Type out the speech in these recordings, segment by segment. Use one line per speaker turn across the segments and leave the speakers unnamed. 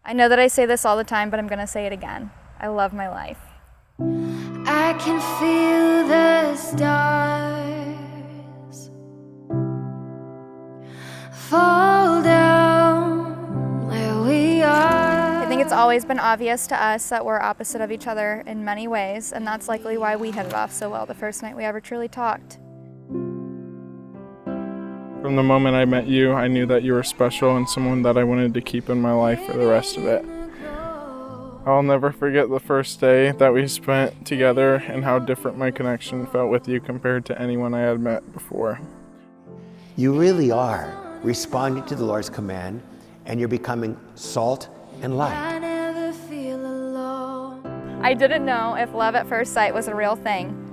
I know that I say this all the time, but I'm gonna say it again. I love my life.
I can feel the stars fall down where we are.
I think it's always been obvious to us that we're opposite of each other in many ways, and that's likely why we hit it off so well the first night we ever truly talked.
From the moment I met you, I knew that you were special and someone that I wanted to keep in my life for the rest of it. I'll never forget the first day that we spent together and how different my connection felt with you compared to anyone I had met before.
You really are responding to the Lord's command, and you're becoming salt and light.
I never feel alone.
I didn't know if love at first sight was a real thing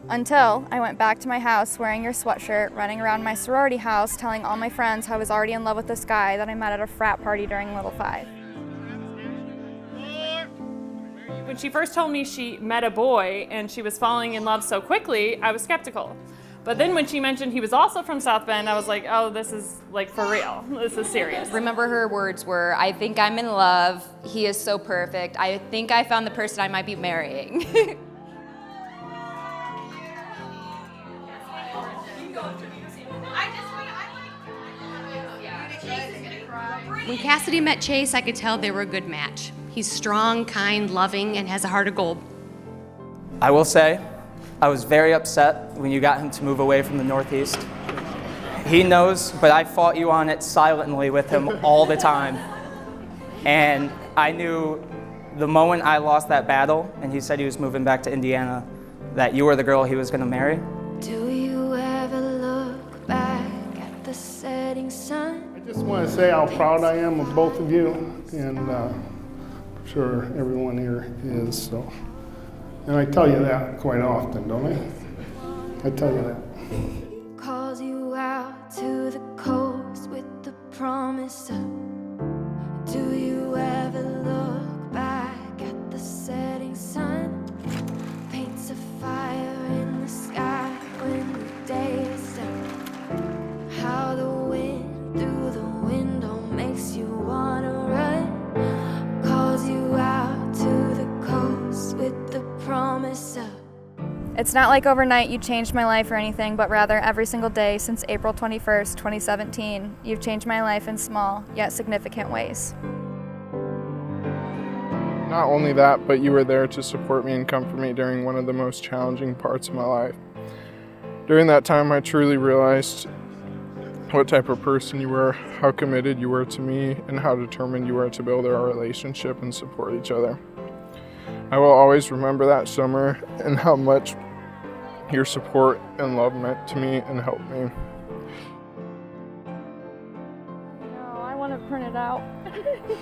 until I went back to my house wearing your sweatshirt, running around my sorority house, telling all my friends how I was already in love with this guy that I met at a frat party during Little Five.
When she first told me she met a boy and she was falling in love so quickly, I was skeptical. But then when she mentioned he was also from South Bend, I was like, oh, this is like for real. This is serious.
Remember her words were, I think I'm in love. He is so perfect. I think I found the person I might be marrying.
When Cassidy met Chase, I could tell they were a good match. He's strong, kind, loving, and has a heart of gold.
I will say, I was very upset when you got him to move away from the Northeast. He knows, but I fought you on it silently with him all the time. And I knew the moment I lost that battle and he said he was moving back to Indiana, that you were the girl he was gonna marry.
Do you ever look back at the setting sun?
I just want to say how proud I am of both of you, and I'm sure everyone here is. So, and I tell you that quite often, don't I? I tell you that.
Calls you out to the coast with the promise of. Do you ever look back at the setting sun? Paints a fire in the sky when the day is done. How the wind through the window makes you wanna run. Calls you out to the coast with the promise of.
It's not like overnight you changed my life or anything, but rather every single day since April 21st, 2017, you've changed my life in small yet significant ways.
Not only that, but you were there to support me and comfort me during one of the most challenging parts of my life. During that time, I truly realized what type of person you were, how committed you were to me, and how determined you were to build our relationship and support each other. I will always remember that summer and how much your support and love meant to me and helped me.
No, I want to print it out.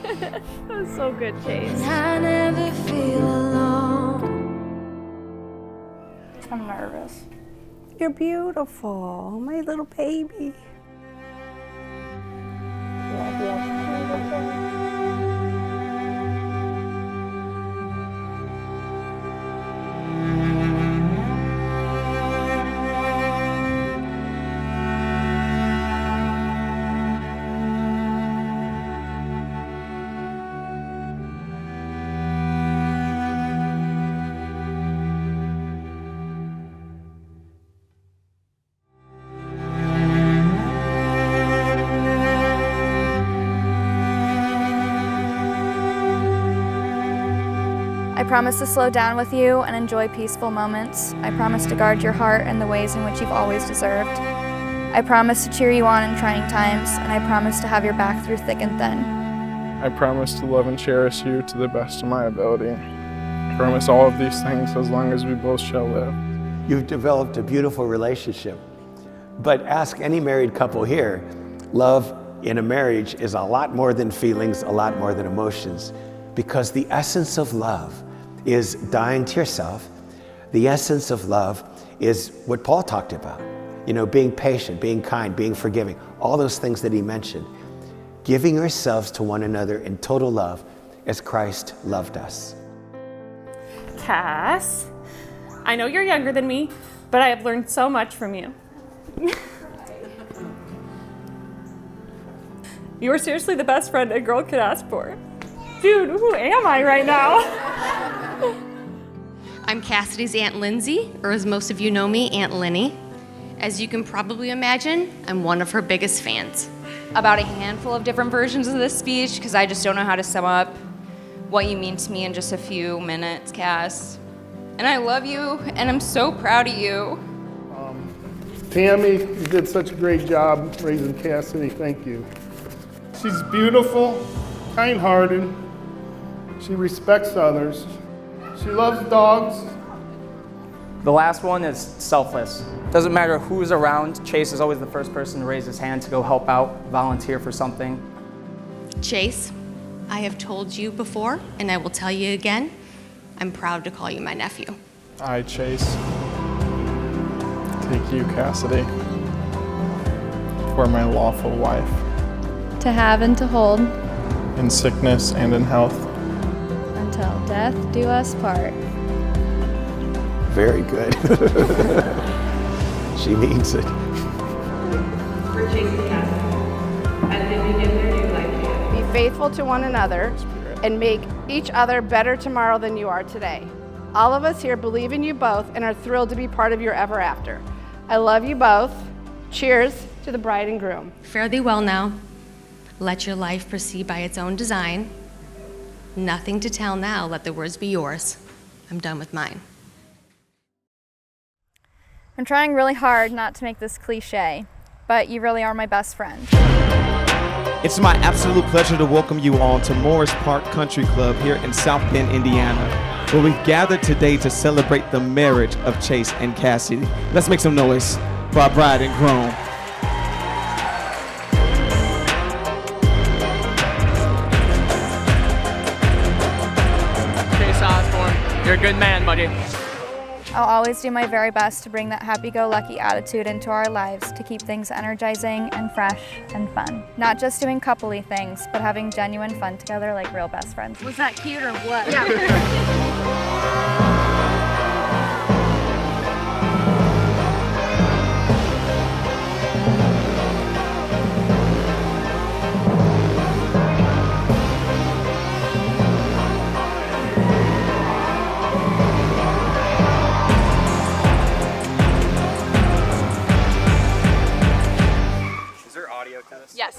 That was so good, Chase.
I never feel alone.
I'm nervous.
You're beautiful, my little baby.
I promise to slow down with you and enjoy peaceful moments. I promise to guard your heart in the ways in which you've always deserved. I promise to cheer you on in trying times, and I promise to have your back through thick and thin.
I promise to love and cherish you to the best of my ability. I promise all of these things as long as we both shall live.
You've developed a beautiful relationship. But ask any married couple here, love in a marriage is a lot more than feelings, a lot more than emotions, because the essence of love is dying to yourself. The essence of love is what Paul talked about, being patient, being kind, being forgiving, all those things that he mentioned. Giving yourselves to one another in total love as Christ loved us.
Cass, I know you're younger than me, but I have learned so much from you. You are seriously the best friend a girl could ask for. Dude, who am I right now?
I'm Cassidy's Aunt Lindsay, or as most of you know me, Aunt Linny. As you can probably imagine, I'm one of her biggest fans.
About a handful of different versions of this speech, because I just don't know how to sum up what you mean to me in just a few minutes, Cass. And I love you, and I'm so proud of you.
Tammy, you did such a great job raising Cassidy. Thank you. She's beautiful, kind-hearted. She respects others. She loves dogs.
The last one is selfless. Doesn't matter who's around, Chase is always the first person to raise his hand to go help out, volunteer for something.
Chase, I have told you before, and I will tell you again, I'm proud to call you my nephew.
I, Chase, take you, Cassidy, for my lawful wife,
To have and to hold,
in sickness and in health.
until death do us part.
Very good. She means it.
For Chase and Cassidy, as they begin their new life together.
Be faithful to one another and make each other better tomorrow than you are today. All of us here believe in you both and are thrilled to be part of your ever after. I love you both. Cheers to the bride and groom.
Fare thee well now. Let your life proceed by its own design. Nothing to tell now, let the words be yours. I'm done with mine.
I'm trying really hard not to make this cliche, but you really are my best friend.
It's my absolute pleasure to welcome you all to Morris Park Country Club here in South Bend, Indiana, where we've gathered today to celebrate the marriage of Chase and Cassidy. Let's make some noise for our bride and groom.
Chase Osborne, you're a good man, buddy.
I'll always do my very best to bring that happy-go-lucky attitude into our lives to keep things energizing and fresh and fun. Not just doing couple-y things, but having genuine fun together like real best friends.
Was that cute or what?
Is there audio to this?
Yes.